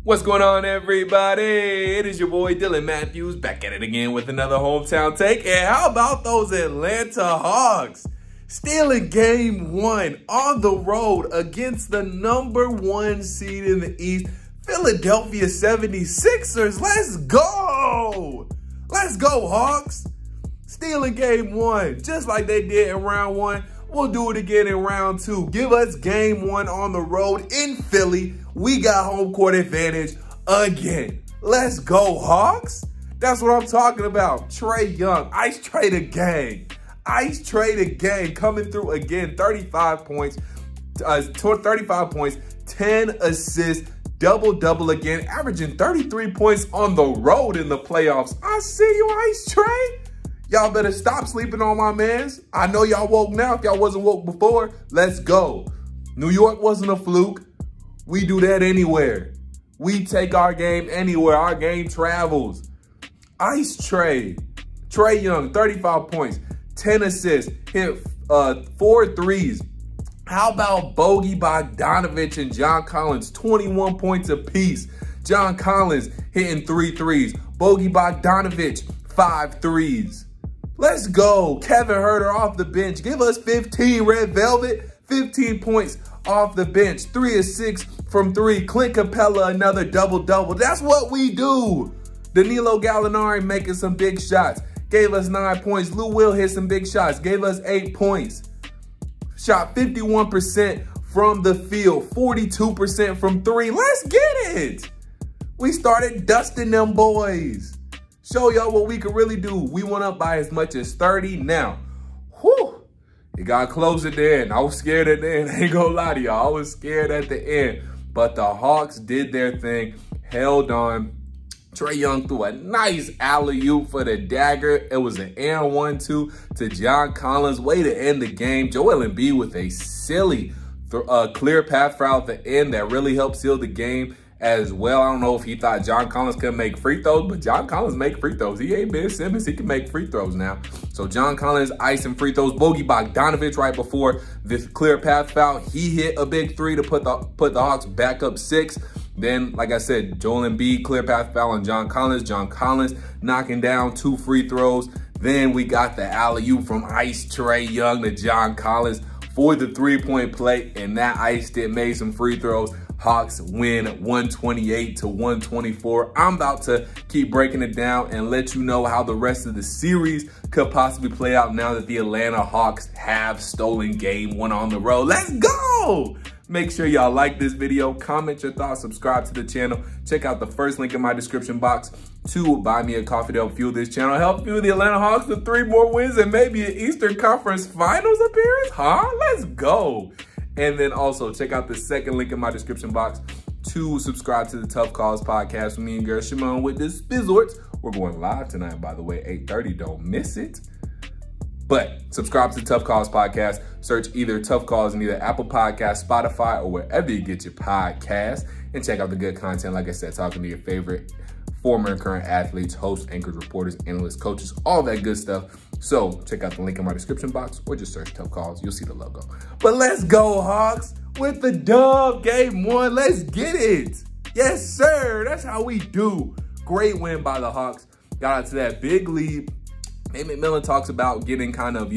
What's going on, everybody? It is your boy Dylan Matthews back at it again with another hometown take. And how about those Atlanta Hawks stealing game one on the road against the #1 seed in the East, Philadelphia 76ers? Let's go! Let's go, Hawks! Stealing game one, just like they did in round one. We'll do it again in round two. Give us game one on the road in Philly. We got home court advantage again. Let's go, Hawks. That's what I'm talking about. Trae Young, Ice Trae the gang. Ice Trae the gang coming through again. 35 points, 10 assists, double-double again, averaging 33 points on the road in the playoffs. I see you, Ice Trae. Y'all better stop sleeping on my mans. I know y'all woke now if y'all wasn't woke before. Let's go. New York wasn't a fluke. We do that anywhere. We take our game anywhere. Our game travels. Ice Trae. Trae Young, 35 points, 10 assists, hit 4 threes. How about Bogey Bogdanovic and John Collins, 21 points apiece. John Collins hitting 3 threes. Bogey Bogdanovic, 5 threes. Let's go. Kevin Huerter off the bench. Give us 15, Red Velvet. 15 points off the bench. 3 of 6 from 3. Clint Capella, another double-double. That's what we do. Danilo Gallinari making some big shots. Gave us 9 points. Lou Will hit some big shots. Gave us 8 points. Shot 51% from the field. 42% from 3. Let's get it. We started dusting them boys. Show y'all what we could really do. We went up by as much as 30 now. Whew. It got close at the end. I was scared at the end. I ain't gonna lie to y'all. I was scared at the end. But the Hawks did their thing, held on. Trae Young threw a nice alley-oop for the dagger. It was an and 1-2 to John Collins. Way to end the game. Joel Embiid with a silly clear path foul at the end that really helped seal the game as well. I don't know if he thought John Collins could make free throws, but John Collins make free throws. He ain't Ben Simmons. He can make free throws now. So John Collins icing free throws. Bogey Bogdanovic right before this clear path foul, he hit a big 3 to put the Hawks back up 6. Then, like I said, Joel Embiid, clear path foul on John Collins. John Collins knocking down 2 free throws. Then we got the alley-oop from Ice Trae Young to John Collins for the 3-point play, and that iced it, made some free throws. Hawks win 128 to 124. I'm about to keep breaking it down and let you know how the rest of the series could possibly play out now that the Atlanta Hawks have stolen game one on the road. Let's go! Make sure y'all like this video, comment your thoughts, subscribe to the channel. Check out the first link in my description box to buy me a coffee to help fuel this channel. Help fuel the Atlanta Hawks to 3 more wins and maybe an Eastern Conference Finals appearance, huh? Let's go. And then also check out the second link in my description box to subscribe to the Tough Calls podcast with me and girl Symone with the Sports. We're going live tonight, by the way, 8:30. Don't miss it. But subscribe to the Tough Calls podcast. Search either Tough Calls in either Apple Podcasts, Spotify, or wherever you get your podcasts. And check out the good content, like I said, talking to your favorite former and current athletes, hosts, anchors, reporters, analysts, coaches, all that good stuff. So check out the link in my description box or just search Tough Calls. You'll see the logo. But let's go, Hawks, with the dub game one. Let's get it. Yes, sir. That's how we do. Great win by the Hawks. Got out to that big lead. Nate McMillan talks about getting kind of,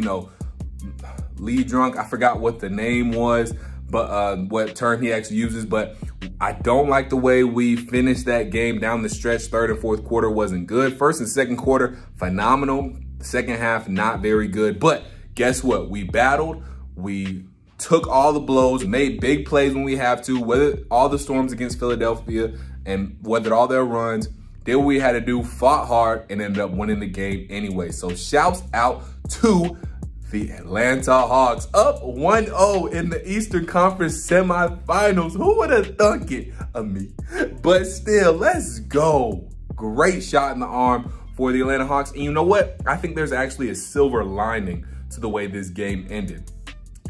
lead drunk. I forgot what the name was, but what term he actually uses. But I don't like the way we finished that game down the stretch. Third and fourth quarter wasn't good. First and second quarter, phenomenal. Second half, not very good. But guess what? We battled. We took all the blows, made big plays when we have to, weathered all the storms against Philadelphia and weathered all their runs. Did what we had to do, fought hard, and ended up winning the game anyway. So shouts out to the Atlanta Hawks, up 1-0 in the Eastern Conference semifinals. Who would have thunk it? Me. But still, let's go. Great shot in the arm for the Atlanta Hawks. And you know what? I think there's actually a silver lining to the way this game ended.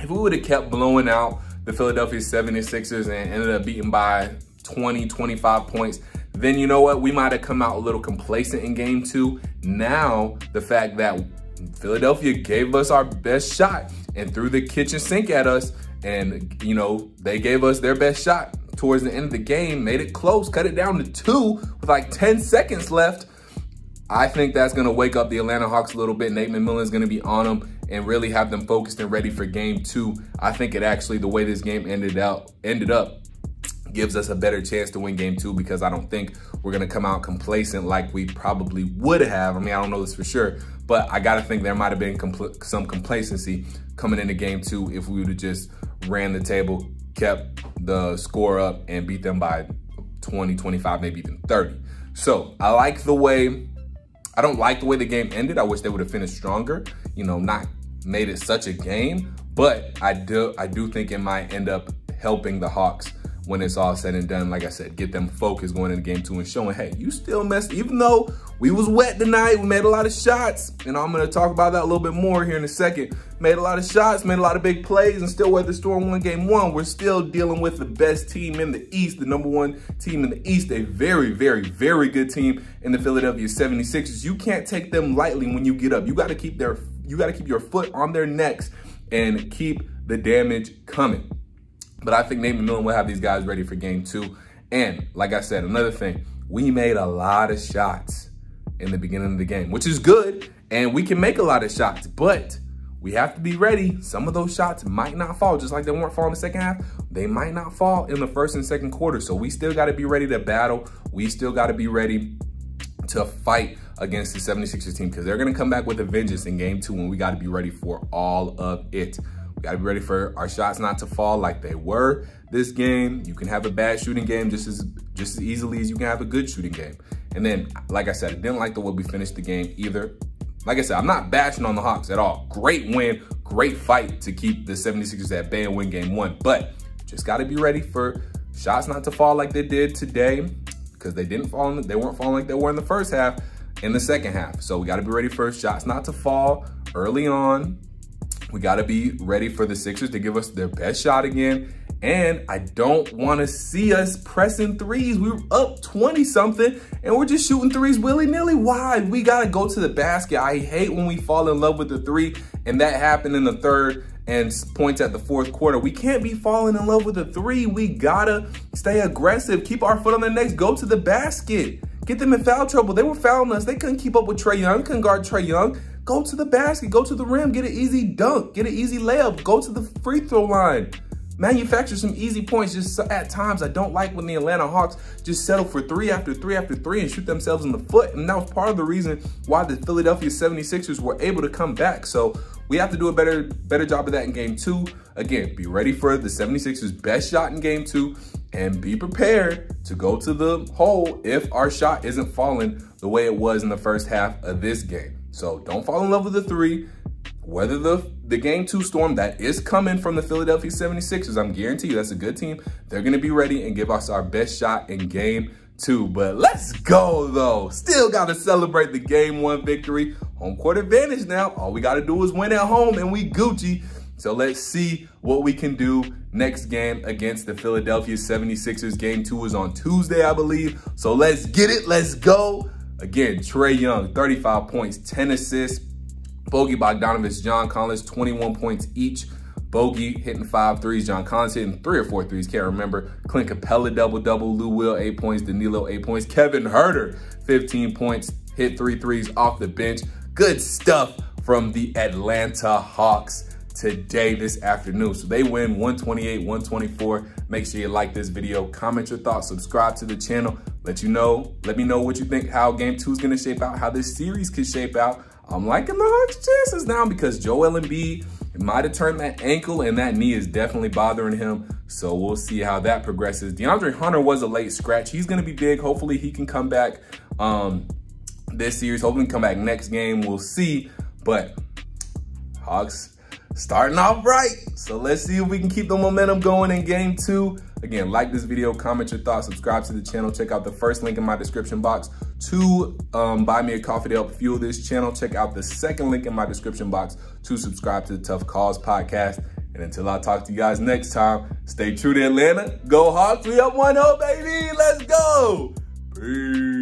If we would have kept blowing out the Philadelphia 76ers and ended up beating by 20, 25 points, then you know what? We might have come out a little complacent in game 2. Now, the fact that Philadelphia gave us our best shot and threw the kitchen sink at us, and, they gave us their best shot. towards the end of the game, made it close, cut it down to 2 with like 10 seconds left. I think that's going to wake up the Atlanta Hawks a little bit. Nate McMillan's going to be on them and really have them focused and ready for game 2. I think it actually, the way this game ended up, gives us a better chance to win game 2, because I don't think we're going to come out complacent like we probably would have. I mean, I don't know this for sure, but I got to think there might have been some complacency coming into game 2 if we would have just ran the table, kept the score up, and beat them by 20, 25, maybe even 30. So I like the way, I don't like the way the game ended. I wish they would have finished stronger, you know, not made it such a game, but I do think it might end up helping the Hawks when it's all said and done. Like I said, get them focused going into game 2 and showing, hey, you still messed, even though we was wet tonight, we made a lot of shots, and I'm gonna talk about that a little bit more here in a second. Made a lot of shots, made a lot of big plays, and still weathered the storm, won game 1. We're still dealing with the best team in the East, the #1 team in the East, a very, very, very good team in the Philadelphia 76ers. You can't take them lightly when you get up. You gotta keep your foot on their necks and keep the damage coming. But I think Nate McMillan will have these guys ready for game 2. And like I said, another thing, we made a lot of shots in the beginning of the game, which is good. And we can make a lot of shots, but we have to be ready. Some of those shots might not fall, just like they weren't falling in the second half. They might not fall in the first and second quarter. So we still got to be ready to battle. We still got to be ready to fight against the 76ers team, because they're going to come back with a vengeance in game 2, and we got to be ready for all of it. We got to be ready for our shots not to fall like they were this game. You can have a bad shooting game just as easily as you can have a good shooting game. And then, like I said, I didn't like the way we finished the game either. Like I said, I'm not bashing on the Hawks at all. Great win, great fight to keep the 76ers at bay and win game 1. But just got to be ready for shots not to fall like they did today, because they weren't falling like they were in the first half, in the second half. So we got to be ready for shots not to fall early on. We got to be ready for the Sixers to give us their best shot again. And I don't want to see us pressing threes. We were up 20-something, and we're just shooting threes willy-nilly. Why? We got to go to the basket. I hate when we fall in love with the 3, and that happened in the third and points at the fourth quarter. We can't be falling in love with the 3. We got to stay aggressive, keep our foot on their necks, go to the basket, get them in foul trouble. They were fouling us. They couldn't keep up with Trae Young, couldn't guard Trae Young. Go to the basket, go to the rim, get an easy dunk, get an easy layup, go to the free throw line. Manufacture some easy points. Just at times, I don't like when the Atlanta Hawks just settle for 3 after 3 after 3 and shoot themselves in the foot. And that was part of the reason why the Philadelphia 76ers were able to come back. So we have to do a better job of that in game 2. Again, be ready for the 76ers' best shot in game 2 and be prepared to go to the hole if our shot isn't falling the way it was in the first half of this game. So don't fall in love with the 3. Weather the game 2 storm that is coming from the Philadelphia 76ers. I'm guarantee you that's a good team. They're going to be ready and give us our best shot in game 2. But let's go, though. Still got to celebrate the game 1 victory. Home court advantage now. All we got to do is win at home, and we Gucci. So let's see what we can do next game against the Philadelphia 76ers. Game 2 is on Tuesday, I believe. So let's get it. Let's go. Again, Trae Young, 35 points, 10 assists. Bogey Bogdanovic, John Collins, 21 points each. Bogey hitting 5 threes. John Collins hitting 3 or 4 threes, can't remember. Clint Capella, double-double. Lou Will, 8 points. Danilo, 8 points. Kevin Huerter, 15 points. Hit 3 threes off the bench. Good stuff from the Atlanta Hawks today, this afternoon. So they win 128-124. Make sure you like this video, comment your thoughts, subscribe to the channel. Let me know what you think, how game 2 is going to shape out, how this series could shape out. I'm liking the Hawks' chances now because Joel Embiid might have turned that ankle, and that knee is definitely bothering him. So we'll see how that progresses. DeAndre Hunter was a late scratch. He's going to be big. Hopefully he can come back this series. Hopefully he can come back next game. We'll see. But Hawks starting off right. So let's see if we can keep the momentum going in game 2. Again, like this video, comment your thoughts, subscribe to the channel. Check out the first link in my description box to buy me a coffee to help fuel this channel. Check out the second link in my description box to subscribe to the Tough Calls podcast. And until I talk to you guys next time, stay true to Atlanta. Go Hawks. We up 1-0, baby. Let's go. Peace.